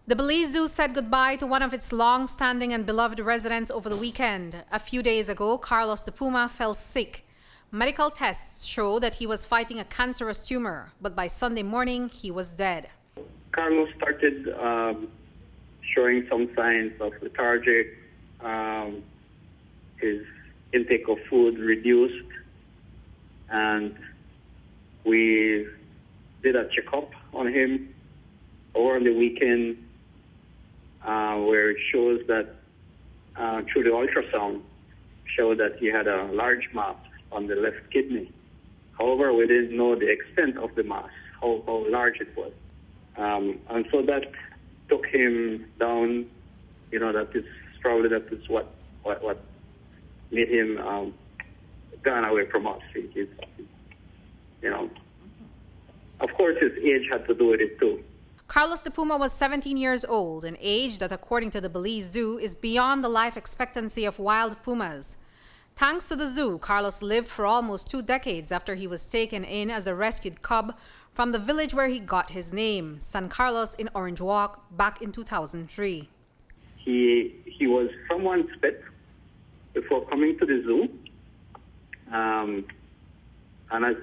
The Belize Zoo said goodbye to one of its long-standing and beloved residents over the weekend. A few days ago, Carlos the Puma fell sick. Medical tests show that he was fighting a cancerous tumor, but by Sunday morning, he was dead. Carlos started showing some signs of lethargic. His intake of food reduced, and we did a checkup on him over the weekend, where it shows that through the ultrasound showed that he had a large mass on the left kidney. However, we didn't know the extent of the mass, how large it was. And so that took him down. That is what made him gone away from us. Of course, his age had to do with it too. Carlos the Puma was 17 years old, an age that, according to the Belize Zoo, is beyond the life expectancy of wild pumas. Thanks to the zoo, Carlos lived for almost 2 decades after he was taken in as a rescued cub from the village where he got his name, San Carlos in Orange Walk, back in 2003. He was someone's pet before coming to the zoo, and as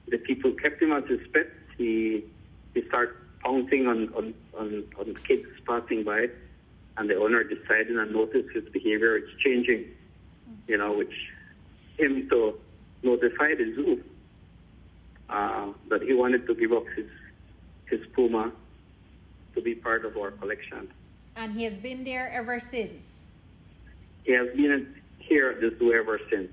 the people kept him as his pet, he started pouncing on kids passing by, and the owner decided and noticed his behavior is changing, which him to notify the zoo that he wanted to give up his puma to be part of our collection. And he has been there ever since? He has been here at the zoo ever since.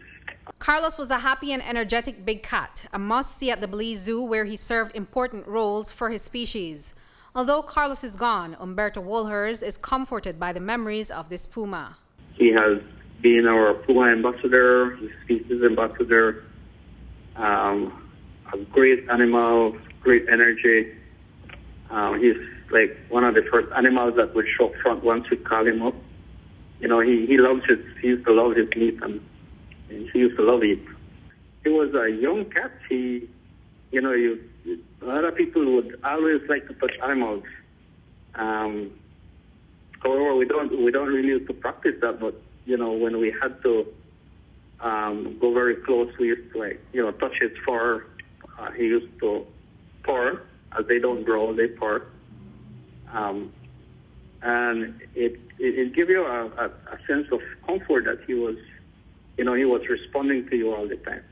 Carlos was a happy and energetic big cat, a must-see at the Belize Zoo, where he served important roles for his species. Although Carlos is gone, Umberto Wolhers is comforted by the memories of this puma. He has been our puma ambassador, his species ambassador, a great animal, great energy. He's like one of the first animals that would show up front once we call him up. He loves it. He used to love his meat, and he used to love it. He was a young cat. A lot of people would always like to touch animals. However, we don't really used to practice that. But when we had to go very close, we used to touch his fur. He used to purr. As they don't grow, they purr. And it gives you a sense of comfort that he was responding to you all the time.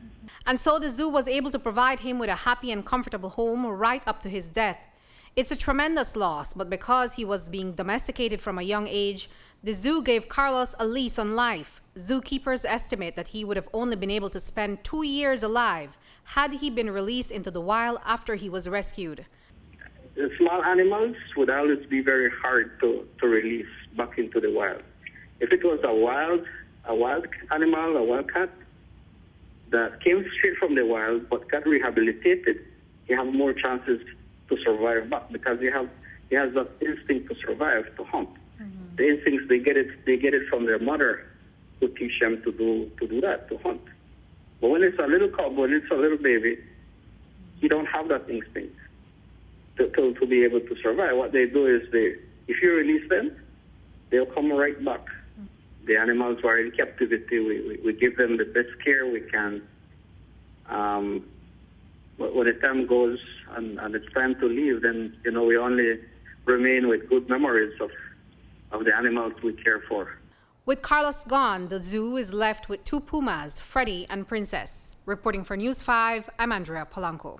And so the zoo was able to provide him with a happy and comfortable home right up to his death. It's a tremendous loss, but because he was being domesticated from a young age, the zoo gave Carlos a lease on life. Zookeepers estimate that he would have only been able to spend 2 years alive had he been released into the wild after he was rescued. The small animals would always be very hard to release back into the wild. If it was a wild animal, a wild cat that came straight from the wild but got rehabilitated, he has more chances to survive back because he has that instinct to survive, to hunt. Mm-hmm. The instincts, they get it from their mother, who teach them to do that, to hunt. But when it's a little cub, when it's a little baby, he don't have that instinct to be able to survive. What they do is if you release them, they'll come right back. The animals who are in captivity, we give them the best care we can. But when the time goes and it's time to leave, then we only remain with good memories of the animals we care for. With Carlos gone, the zoo is left with 2 pumas, Freddie and Princess. Reporting for News 5, I'm Andrea Polanco.